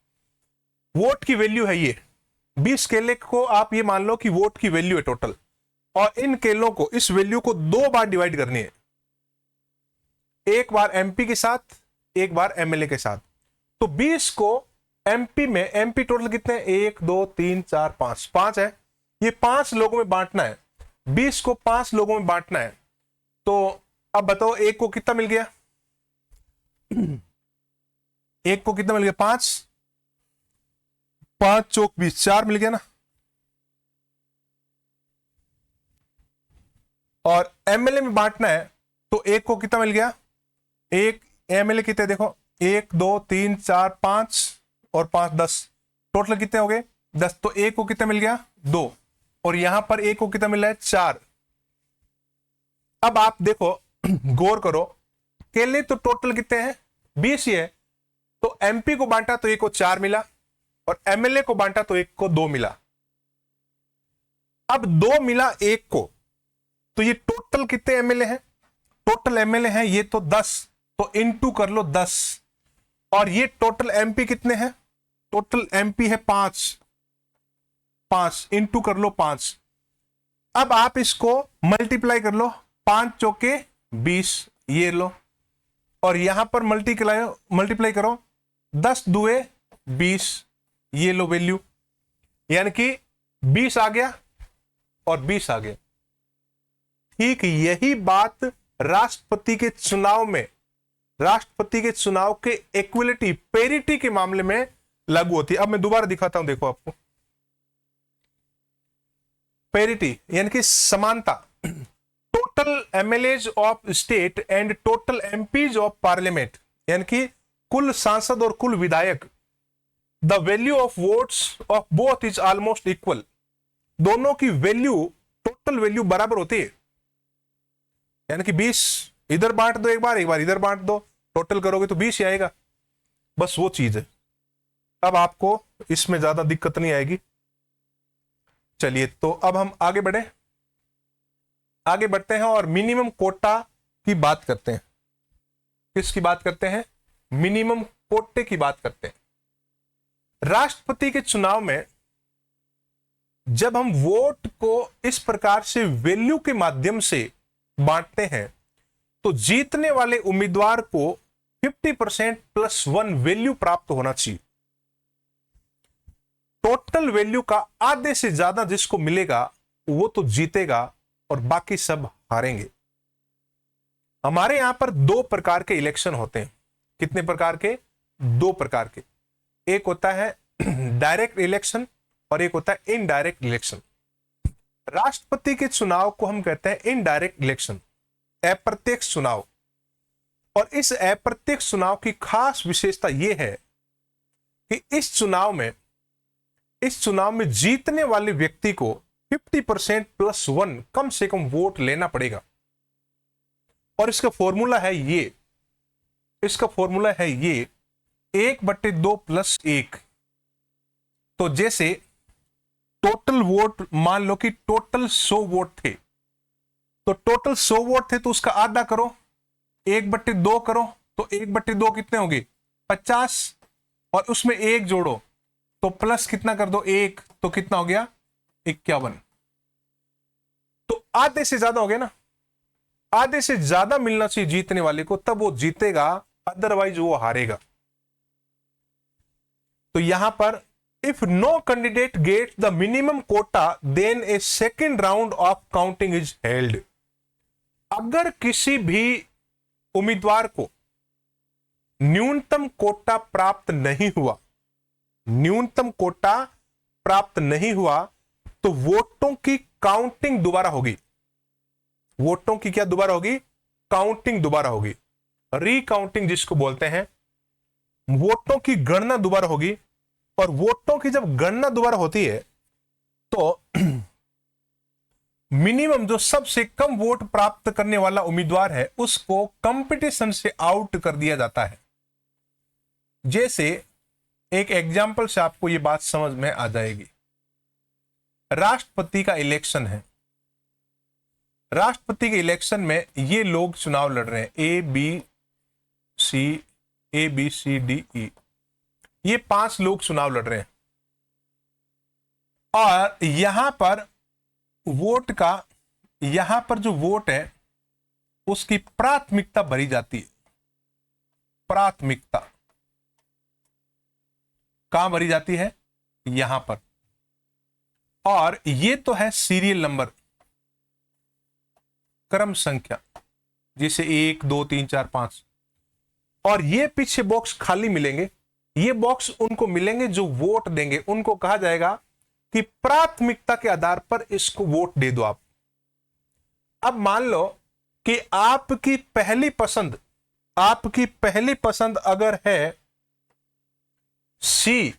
वोट की वैल्यू है ये 20 केले को आप ये मान लो कि वोट की वैल्यू है टोटल, और इन केलों को, इस वैल्यू को 2 बार डिवाइड करनी है, एक बार एमपी के साथ, एक बार एमएलए के साथ। तो 20 को एमपी में, एमपी टोटल कितने हैं, 1 2 3 4 5, 5 है, ये 5 लोगों में बांटना है। 20 को 5 लोगों में बांटना है। तो अब बताओ एक को कितना मिल गया, एक को कितना मिल गया, 5, 5 चौक 20, 4 मिल गया ना। और एमएलए में बांटना है तो एक को कितना मिल गया, एक एमएलए कितने देखो, 1 2 3 4 5 और 5 10, टोटल कितने हो गए 10। तो एक को कितना मिल गया, 2, और यहां पर एक को कितना मिल रहा है, 4। अब आप देखो गौर करो, केले तो टोटल कितने हैं, 20 ही है। तो एमपी को बांटा तो एक को 4 मिला, और एमएलए को बांटा तो एक को 2 मिला। अब 2 मिला एक को, तो ये टोटल कितने एमएलए हैं, टोटल एमएलए हैं ये तो 10, तो इनटू कर लो 10। और ये टोटल एमपी कितने हैं, टोटल एमपी है 5, 5 इनटू कर लो 5। अब आप इसको मल्टीप्लाई कर लो, 5 चौके 20, ये लो, और यहां पर मल्टीप्लाई करो, 10 दुए 20, ये लो वैल्यू, यानी कि 20 आ गया और 20 आ गया। ठीक यही बात राष्ट्रपति के चुनाव में, राष्ट्रपति के चुनाव के इक्वलिटी, पेरिटी के मामले में लागू होती है। अब मैं दोबारा दिखाता हूं, देखो आपको पेरिटी यानी कि समानता। Total MLAs of state and total MPs of parliament, यानी कि कुल सांसद और कुल विधायक, the value of votes of both is almost equal. दोनों की वैल्यू, टोटल वैल्यू बराबर होती है, यानी कि 20 इधर बांट दो एक बार इधर बांट दो, टोटल करोगे तो 20 ही आएगा। बस वो चीज है। अब आपको इसमें ज्यादा दिक्कत नहीं आएगी। चलिए, तो अब हम आगे बढ़ते हैं और मिनिमम कोटा की बात करते हैं। किसकी बात करते हैं, मिनिमम कोटे की बात करते हैं। राष्ट्रपति के चुनाव में जब हम वोट को इस प्रकार से वैल्यू के माध्यम से बांटते हैं, तो जीतने वाले उम्मीदवार को 50% + 1 वैल्यू प्राप्त होना चाहिए। टोटल वैल्यू का आधे से ज्यादा जिसको मिलेगा वो तो जीतेगा और बाकी सब हारेंगे। हमारे यहां पर 2 प्रकार के इलेक्शन होते हैं। कितने प्रकार के, 2 प्रकार के। एक होता है डायरेक्ट इलेक्शन और एक होता है इनडायरेक्ट इलेक्शन। राष्ट्रपति के चुनाव को हम कहते हैं इनडायरेक्ट इलेक्शन, अप्रत्यक्ष चुनाव। और इस अप्रत्यक्ष चुनाव की खास विशेषता यह है कि इस चुनाव में जीतने वाले व्यक्ति को 50% + 1 कम से कम वोट लेना पड़ेगा। और इसका फॉर्मूला है ये, 1/2 + 1। तो जैसे टोटल वोट, मान लो कि टोटल 100 वोट थे, तो टोटल 100 वोट थे तो उसका आधा करो, 1/2 करो, तो 1/2 कितने होंगे, 50, और उसमें 1 जोड़ो तो प्लस कितना कर दो, 1, तो कितना हो गया, 51। तो आधे से ज्यादा हो गया ना, आधे से ज्यादा मिलना चाहिए जीतने वाले को, तब वो जीतेगा, अदरवाइज वो हारेगा। तो यहां पर if no candidate get the minimum quota then a second round of counting is held. अगर किसी भी उम्मीदवार को न्यूनतम कोटा प्राप्त नहीं हुआ, तो वोटों की काउंटिंग दोबारा होगी। वोटों की क्या दोबारा होगी, काउंटिंग दोबारा होगी। रिकाउंटिंग जिसको बोलते हैं, वोटों की गणना दोबारा होगी। और वोटों की जब गणना दोबारा होती है तो मिनिमम जो सबसे कम वोट प्राप्त करने वाला उम्मीदवार है उसको कंपटीशन से आउट कर दिया जाता है। जैसे एक एग्जाम्पल से आपको यह बात समझ में आ जाएगी। राष्ट्रपति का इलेक्शन है। राष्ट्रपति के इलेक्शन में ये लोग चुनाव लड़ रहे हैं, A B C D E, ये 5 लोग चुनाव लड़ रहे हैं। और यहां पर वोट का, यहां पर जो वोट है उसकी प्राथमिकता भरी जाती है। प्राथमिकता कहां भरी जाती है? यहां पर। और ये तो है सीरियल नंबर, क्रम संख्या, जैसे 1 2 3 4 5। और ये पीछे बॉक्स खाली मिलेंगे। ये बॉक्स उनको मिलेंगे जो वोट देंगे, उनको कहा जाएगा कि प्राथमिकता के आधार पर इसको वोट दे दो आप। अब मान लो कि आपकी पहली पसंद अगर है सी,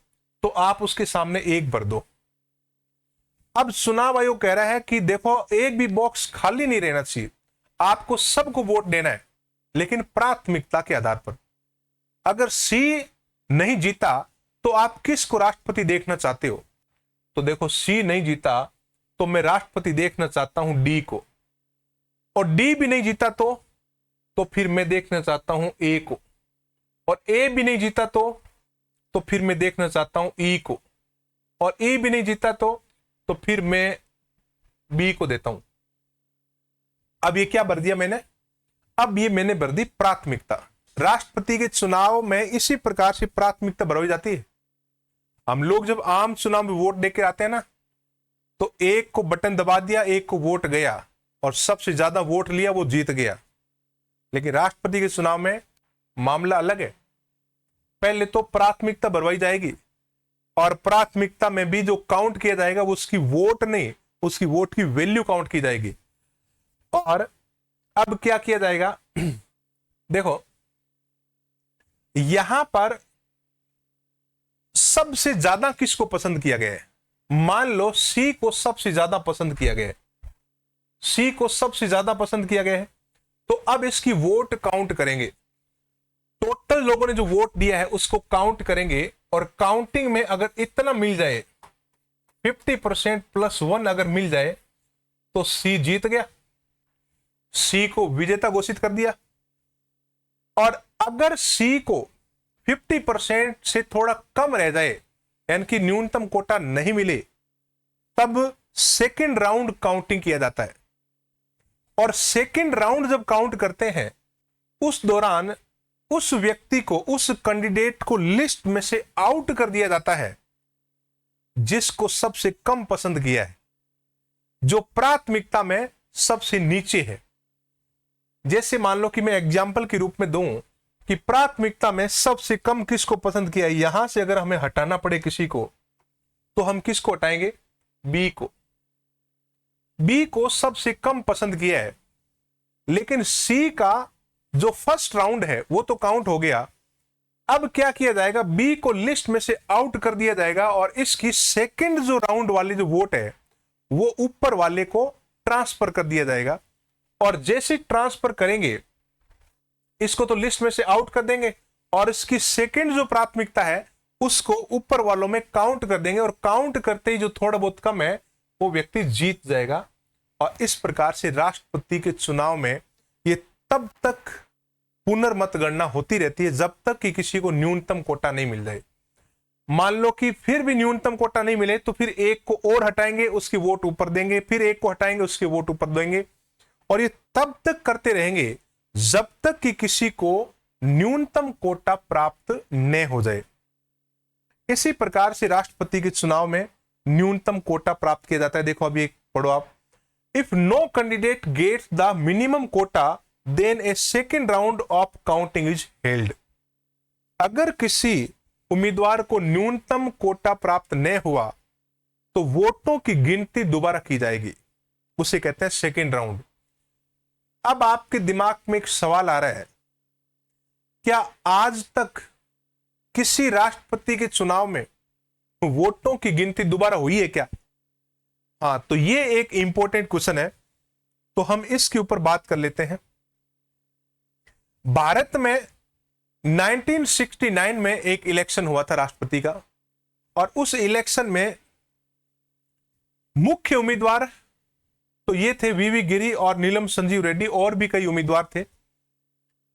तो आप उसके सामने 1 भर दो। अब चुनाव आयोग कह रहा है कि देखो, एक भी बॉक्स खाली नहीं रहना चाहिए, आपको सबको वोट देना है, लेकिन प्राथमिकता के आधार पर। अगर सी नहीं जीता तो आप किसको राष्ट्रपति देखना चाहते हो? तो देखो, सी नहीं जीता तो मैं राष्ट्रपति देखना चाहता हूं डी को। और डी भी नहीं जीता तो फिर मैं देखना चाहता हूं ए को। और ए भी नहीं जीता तो फिर मैं देखना चाहता हूं ई को। और ई भी नहीं जीता तो फिर मैं बी को देता हूं। अब ये क्या भर दिया मैंने? अब ये मैंने भर दी प्राथमिकता। राष्ट्रपति के चुनाव में इसी प्रकार से प्राथमिकता भरवाई जाती है। हम लोग जब आम चुनाव में वोट देके आते हैं ना, तो एक को बटन दबा दिया, एक को वोट गया, और सबसे ज्यादा वोट लिया वो जीत गया। लेकिन राष्ट्रपति के चुनाव में मामला अलग है। पहले तो प्राथमिकता भरवाई जाएगी, और प्राथमिकता में भी जो काउंट किया जाएगा वो उसकी वोट नहीं, उसकी वोट की वैल्यू काउंट की जाएगी। और अब क्या किया जाएगा? देखो, यहां पर सबसे ज्यादा किसको पसंद किया गया है? मान लो सी को सबसे ज्यादा पसंद किया गया है। सी को सबसे ज्यादा पसंद किया गया है, तो अब इसकी वोट काउंट करेंगे। टोटल लोगों ने जो वोट दिया है उसको काउंट करेंगे, और काउंटिंग में अगर इतना मिल जाए, 50% + 1 अगर मिल जाए, तो सी जीत गया, सी को विजेता घोषित कर दिया। और अगर सी को 50% से थोड़ा कम रह जाए, यानी कि न्यूनतम कोटा नहीं मिले, तब सेकंड राउंड काउंटिंग किया जाता है। और सेकंड राउंड जब काउंट करते हैं, उस दौरान उस व्यक्ति को, उस कैंडिडेट को लिस्ट में से आउट कर दिया जाता है जिसको सबसे कम पसंद किया है, जो प्राथमिकता में सबसे नीचे है। जैसे मान लो कि मैं एग्जाम्पल के रूप में दूं कि प्राथमिकता में सबसे कम किसको पसंद किया है। यहां से अगर हमें हटाना पड़े किसी को, तो हम किसको हटाएंगे? बी को। बी को सबसे कम पसंद किया है, लेकिन सी का जो फर्स्ट राउंड है वो तो काउंट हो गया। अब क्या किया जाएगा? बी को लिस्ट में से आउट कर दिया जाएगा, और इसकी सेकंड जो राउंड वाली जो वोट है वो ऊपर वाले को ट्रांसफर कर दिया जाएगा। और जैसे ट्रांसफर करेंगे, इसको तो लिस्ट में से आउट कर देंगे, और इसकी सेकंड जो प्राथमिकता है उसको ऊपर वालों में काउंट कर देंगे, और काउंट करते ही जो थोड़ा बहुत कम है वो व्यक्ति जीत जाएगा। और इस प्रकार से राष्ट्रपति के चुनाव में ये तब तक पुनर्मतगणना होती रहती है जब तक कि किसी को न्यूनतम कोटा नहीं मिल जाए। मान लो कि फिर भी न्यूनतम कोटा नहीं मिले, तो फिर एक को और हटाएंगे, उसकी वोट ऊपर देंगे, फिर एक को हटाएंगे, उसकी वोट ऊपर देंगे, और ये तब तक करते रहेंगे जब तक कि किसी को न्यूनतम कोटा प्राप्त न हो जाए। इसी प्रकार से राष्ट्रपति के चुनाव में न्यूनतम कोटा प्राप्त किया जाता है। देखो अभी एक पढ़ो आप। If no candidate gets the minimum quota then a second round of counting is held. अगर किसी उम्मीदवार को न्यूनतम कोटा प्राप्त न हुआ तो वोटों की गिनती दोबारा की जाएगी, उसे कहते हैं सेकेंड राउंड। अब आपके दिमाग में एक सवाल आ रहा है क्या आज तक किसी राष्ट्रपति के चुनाव में वोटों की गिनती दोबारा हुई है क्या? हाँ, तो ये एक इंपॉर्टेंट क्वेश्चन है, तो हम इसके ऊपर बात कर लेते हैं। भारत में 1969 में एक इलेक्शन हुआ था राष्ट्रपति का, और उस इलेक्शन में मुख्य उम्मीदवार तो ये थे वीवी गिरी और नीलम संजीव रेड्डी, और भी कई उम्मीदवार थे।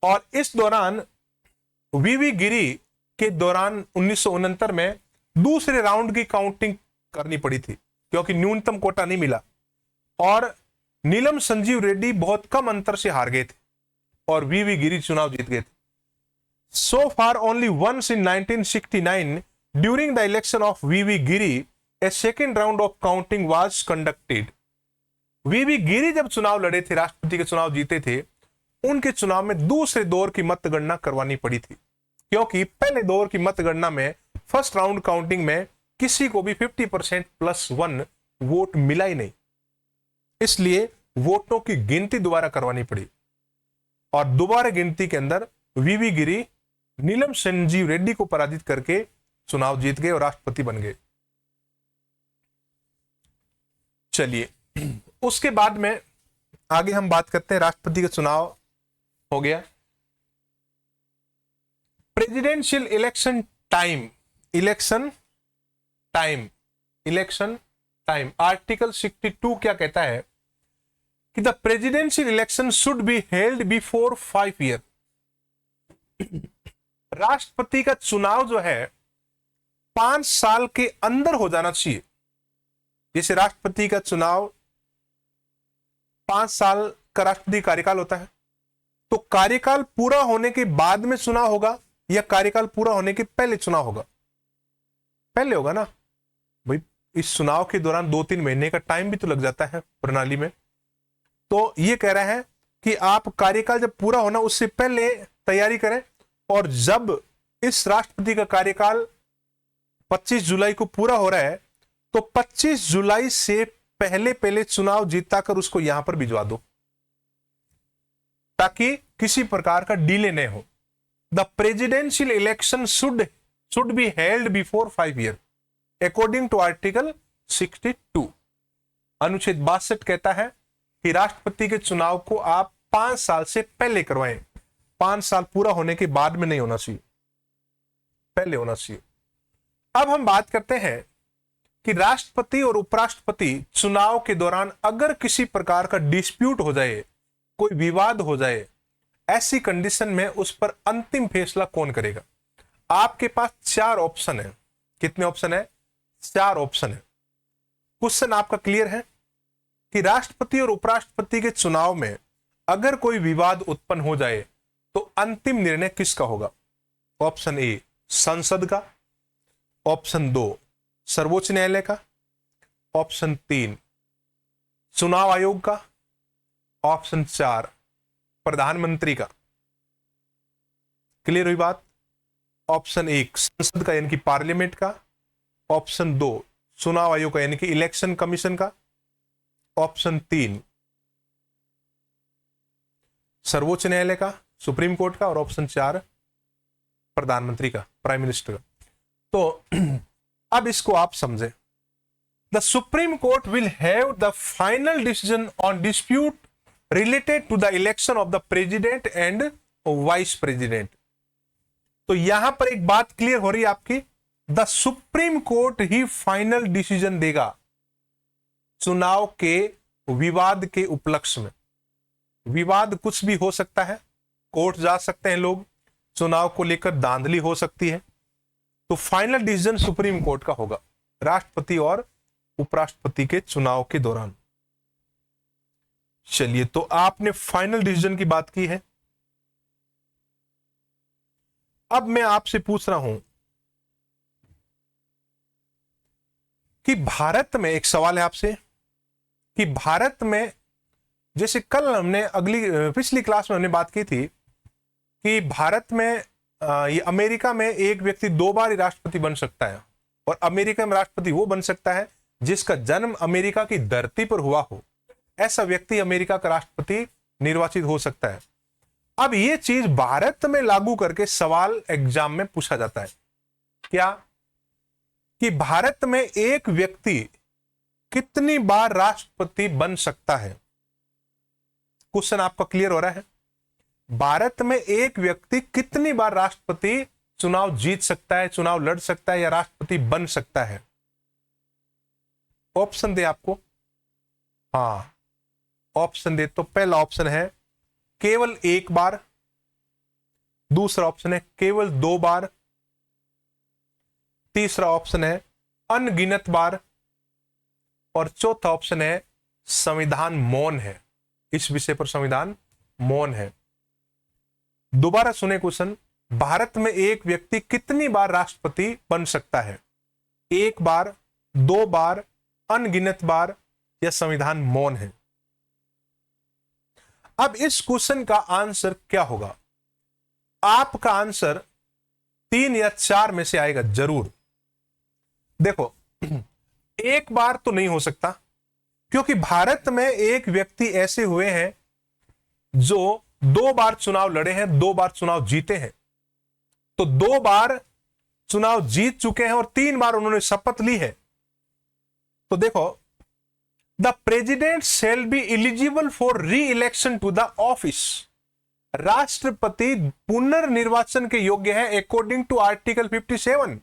और इस दौरान वीवी गिरी के दौरान 1969 में दूसरे राउंड की काउंटिंग करनी पड़ी थी क्योंकि न्यूनतम कोटा नहीं मिला, और नीलम संजीव रेड्डी बहुत कम अंतर से हार गए थे और वीवी गिरी चुनाव जीत गए थे। So far only once in 1969 during the election of VV Giri a second round of counting was conducted। वीवी गिरी जब चुनाव लड़े थे, राष्ट्रपति के चुनाव जीते थे, उनके चुनाव में दूसरे दौर की मतगणना करवानी पड़ी थी क्योंकि पहले दौर की मतगणना में फर्स्ट राउंड काउंटिंग में किसी को भी 50% +1 वोट मिला ही नहीं, इसलिए वोटों की गिनती दोबारा करवानी पड़ी। और दोबारा गिनती के अंदर वीवी गिरी नीलम संजीव रेड्डी को पराजित करके चुनाव जीत गए और राष्ट्रपति बन गए। चलिए, उसके बाद में आगे हम बात करते हैं। राष्ट्रपति का चुनाव हो गया। Presidential election time, election time article 62 क्या कहता है कि the presidential election should be held before 5 year. राष्ट्रपति का चुनाव जो है 5 साल के अंदर हो जाना चाहिए। जैसे राष्ट्रपति का चुनाव 5 साल का राष्ट्रपति कार्यकाल होता है, तो कार्यकाल पूरा होने के बाद में चुनाव होगा या कार्यकाल पूरा होने के पहले चुनाव होगा? पहले होगा ना भाई। इस चुनाव के दौरान 2-3 महीने का टाइम भी तो लग जाता है प्रणाली में। तो ये कह रहा है कि आप कार्यकाल जब पूरा होना उससे पहले तैयारी करें, और जब इस राष्ट्रपति का कार्यकाल 25 जुलाई को पूरा हो रहा है तो 25 जुलाई से पहले चुनाव जीता कर उसको यहां पर भिजवा दो ताकि किसी प्रकार का डिले नहीं हो। The presidential election should be held before 5 year according to article 62। अनुच्छेद 62 कहता है कि राष्ट्रपति के चुनाव को आप 5 साल से पहले करवाएं। 5 साल पूरा होने के बाद में नहीं होना चाहिए, पहले होना चाहिए। अब हम बात करते हैं कि राष्ट्रपति और उपराष्ट्रपति चुनाव के दौरान अगर किसी प्रकार का डिस्प्यूट हो जाए, कोई विवाद हो जाए, ऐसी कंडीशन में उस पर अंतिम फैसला कौन करेगा? आपके पास 4 ऑप्शन है। कितने ऑप्शन है? 4 ऑप्शन है। क्वेश्चन आपका क्लियर है कि राष्ट्रपति और उपराष्ट्रपति के चुनाव में अगर कोई विवाद उत्पन्न हो जाए तो अंतिम निर्णय किसका होगा? ऑप्शन ए संसद का, ऑप्शन 2 सर्वोच्च न्यायालय का, ऑप्शन 3 चुनाव आयोग का, ऑप्शन 4 प्रधानमंत्री का। क्लियर हुई बात? ऑप्शन 1 संसद का यानी कि पार्लियामेंट का, ऑप्शन 2 चुनाव आयोग का यानी कि इलेक्शन कमीशन का, ऑप्शन 3 सर्वोच्च न्यायालय का, सुप्रीम कोर्ट का, और ऑप्शन 4 प्रधानमंत्री का, प्राइम मिनिस्टर का। तो अब इसको आप समझें। The Supreme Court will have the final decision on dispute related to the election of the president and vice president. तो यहां पर एक बात क्लियर हो रही है आपकी, the Supreme court he final decision देगा चुनाव के विवाद के उपलक्ष्य में। विवाद कुछ भी हो सकता है, कोर्ट जा सकते हैं लोग, चुनाव को लेकर धांधली हो सकती है, तो फाइनल डिसीजन सुप्रीम कोर्ट का होगा राष्ट्रपति और उपराष्ट्रपति के चुनाव के दौरान। चलिए, तो आपने फाइनल डिसीजन की बात की है। अब मैं आपसे पूछ रहा हूं कि भारत में, एक सवाल है आपसे कि भारत में, जैसे कल हमने पिछली क्लास में हमने बात की थी कि भारत में ये अमेरिका में एक व्यक्ति 2 बार ही राष्ट्रपति बन सकता है, और अमेरिका में राष्ट्रपति वो बन सकता है जिसका जन्म अमेरिका की धरती पर हुआ हो। ऐसा व्यक्ति अमेरिका का राष्ट्रपति निर्वाचित हो सकता है। अब ये चीज भारत में लागू करके सवाल एग्जाम में पूछा जाता है क्या, कि भारत में एक व्यक्ति कितनी बार राष्ट्रपति बन सकता है। क्वेश्चन आपका क्लियर हो रहा है? भारत में एक व्यक्ति कितनी बार राष्ट्रपति चुनाव जीत सकता है, चुनाव लड़ सकता है या राष्ट्रपति बन सकता है। ऑप्शन दे आपको? हाँ, ऑप्शन दे तो पहला ऑप्शन है केवल एक बार, दूसरा ऑप्शन है केवल 2 बार, तीसरा ऑप्शन है अनगिनत बार और चौथा ऑप्शन है संविधान मौन है। इस विषय पर संविधान मौन है। दोबारा सुने क्वेश्चन, भारत में एक व्यक्ति कितनी बार राष्ट्रपति बन सकता है? 1 बार, 2 बार, अनगिनत बार या संविधान मौन है। अब इस क्वेश्चन का आंसर क्या होगा? आपका आंसर 3 या 4 में से आएगा जरूर। देखो, 1 बार तो नहीं हो सकता, क्योंकि भारत में एक व्यक्ति ऐसे हुए हैं जो 2 बार चुनाव लड़े हैं, 2 बार चुनाव जीते हैं। तो 2 बार चुनाव जीत चुके हैं और 3 बार उन्होंने शपथ ली है। तो देखो, the president shall be eligible for reelection to the office. राष्ट्रपति पुनर्निर्वाचन के योग्य है अकॉर्डिंग टू आर्टिकल 57।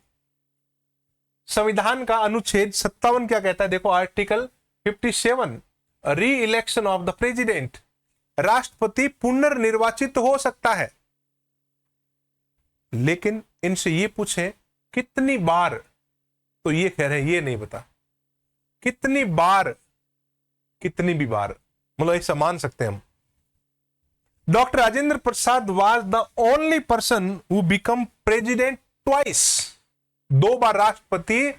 संविधान का अनुच्छेद 57 क्या कहता है? देखो, आर्टिकल 57, री इलेक्शन ऑफ द प्रेसिडेंट। राष्ट्रपति पुनर्निर्वाचित हो सकता है, लेकिन इनसे ये पूछें कितनी बार, तो ये कह रहे हैं ये नहीं बता। कितनी बार, कितनी भी बार, मतलब ऐसा मान सकते हैं हम। Doctor Rajendra Prasad was the only person who become president twice. 2 बार राष्ट्रपति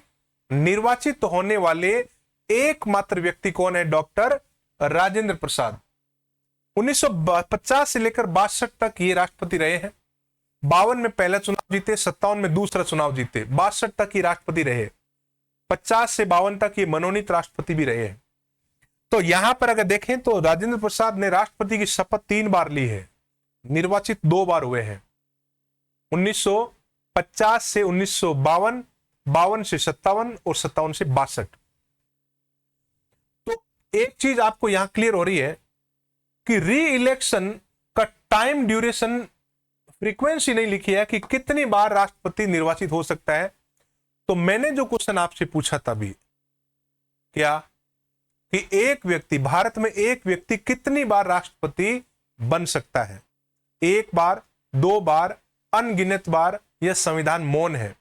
निर्वाचित होने वाले एकमात्र व्यक्ति कौन है? डॉक्टर राजेंद्र प्रसाद। 1950 से लेकर 62 तक ये राष्ट्रपति रहे हैं। 52 में पहला चुनाव जीते, 57 में दूसरा चुनाव जीते, 62 तक ये राष्ट्रपति रहे। 50 से 52 तक ये मनोनीत राष्ट्रपति भी रहे हैं। तो यहां पर अगर देखें तो राजेंद्र प्रसाद ने राष्ट्रपति की शपथ 3 बार ली है, निर्वाचित 2 बार हुए हैं। 1950 से 1952, 52 से 57 और 57 से 62। तो एक चीज आपको यहां क्लियर हो रही है कि री इलेक्शन का टाइम ड्यूरेशन फ्रीक्वेंसी नहीं लिखी है कि कितनी बार राष्ट्रपति निर्वाचित हो सकता है। तो मैंने जो क्वेश्चन आपसे पूछा था भी क्या, कि एक व्यक्ति, भारत में एक व्यक्ति कितनी बार राष्ट्रपति बन सकता है? 1 बार, 2 बार, अनगिनत बार या संविधान मौन है।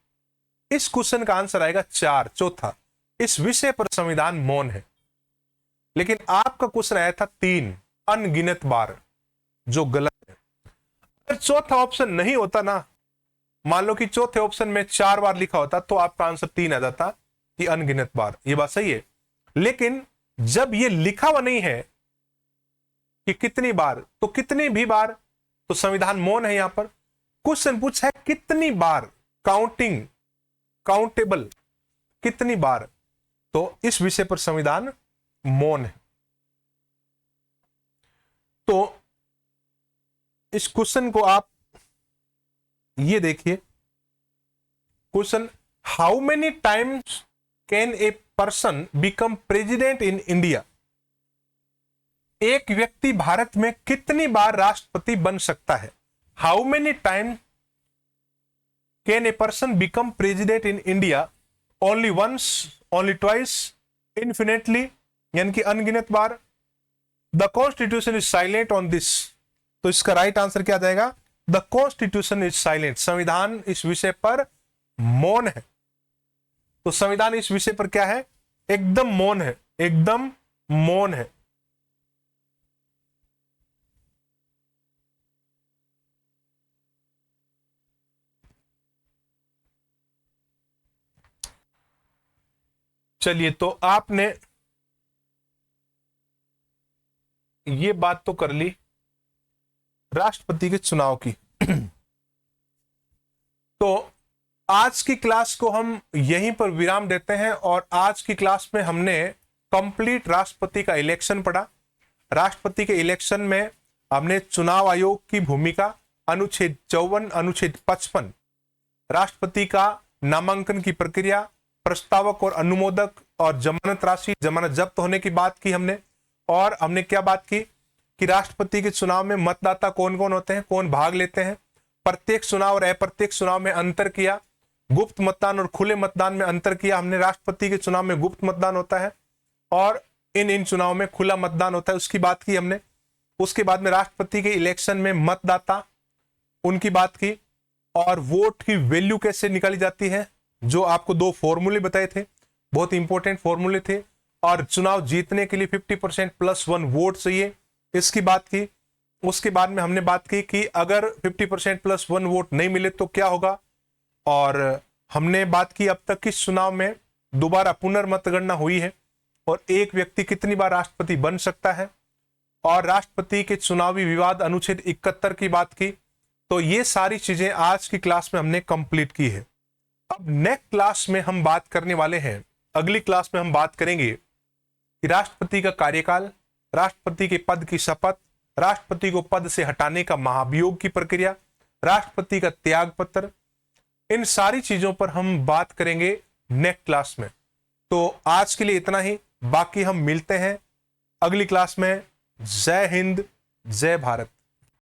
इस क्वेश्चन का आंसर आएगा 4, चौथा। इस विषय पर संविधान मौन है। लेकिन आपका क्वेश्चन आया था 3, अनगिनत बार, जो गलत है। अगर चौथा ऑप्शन नहीं होता ना, मान लो कि चौथे ऑप्शन में 4 बार लिखा होता, तो आपका आंसर 3 आ जाता कि अनगिनत बार। ये बात सही है। लेकिन जब ये लिखा हुआ नहीं है कि कितनी बार, तो कितनी भी बार, तो संविधान मौन है। यहां पर क्वेश्चन पूछा है कितनी बार, काउंटिंग, काउंटेबल, कितनी बार, तो इस विषय पर संविधान मौन है। तो इस क्वेश्चन को आप ये देखिए, question, how many times can a person become president in India? एक व्यक्ति भारत में कितनी बार राष्ट्रपति बन सकता है? How many time can a person become president in India? Only once, only twice, infinitely, यानी कि अनगिनत बार। The constitution is silent on this. तो इसका राइट आंसर क्या जाएगा? The constitution is silent. संविधान इस विषय पर मौन है। तो संविधान इस विषय पर क्या है? एकदम मौन है, एकदम मौन है। चलिए, तो आपने ये बात तो कर ली राष्ट्रपति के चुनाव की। तो आज की क्लास को हम यहीं पर विराम देते हैं। और आज की क्लास में हमने कंप्लीट राष्ट्रपति का इलेक्शन पढ़ा। राष्ट्रपति के इलेक्शन में हमने चुनाव आयोग की भूमिका, अनुच्छेद 54, अनुच्छेद 55, राष्ट्रपति का नामांकन की प्रक्रिया, प्रस्तावक और अनुमोदक और जमानत राशि, जमानत जब्त होने की बात की हमने। और हमने क्या बात की कि राष्ट्रपति के चुनाव में मतदाता कौन कौन होते हैं, कौन भाग लेते हैं, प्रत्येक चुनाव और अप्रत्यक्ष चुनाव में अंतर किया, गुप्त मतदान और खुले मतदान में अंतर किया हमने। राष्ट्रपति के चुनाव में गुप्त मतदान होता है और इन चुनाव में खुला मतदान होता है, उसकी बात की हमने। उसके बाद में राष्ट्रपति के इलेक्शन में मतदाता, उनकी बात की, और वोट की वैल्यू कैसे निकाली जाती है, जो आपको 2 फॉर्मूले बताए थे, बहुत इंपॉर्टेंट फॉर्मूले थे। और चुनाव जीतने के लिए 50% + 1 वोट चाहिए, इसकी बात की। उसके बाद में हमने बात की कि अगर 50% + 1 वोट नहीं मिले तो क्या होगा। और हमने बात की अब तक किस चुनाव में दोबारा पुनर्मतगणना हुई है और एक व्यक्ति कितनी बार राष्ट्रपति बन सकता है, और राष्ट्रपति के चुनावी विवाद अनुच्छेद 71 की बात की। तो ये सारी चीजें आज की क्लास में हमने कंप्लीट की है। अब नेक्स्ट क्लास में हम बात करने वाले हैं, अगली क्लास में हम बात करेंगे कि राष्ट्रपति का कार्यकाल, राष्ट्रपति के पद की शपथ, राष्ट्रपति को पद से हटाने का महाभियोग की प्रक्रिया, राष्ट्रपति का त्याग पत्र, इन सारी चीजों पर हम बात करेंगे नेक्स्ट क्लास में। तो आज के लिए इतना ही, बाकी हम मिलते हैं अगली क्लास में। जय हिंद, जय भारत।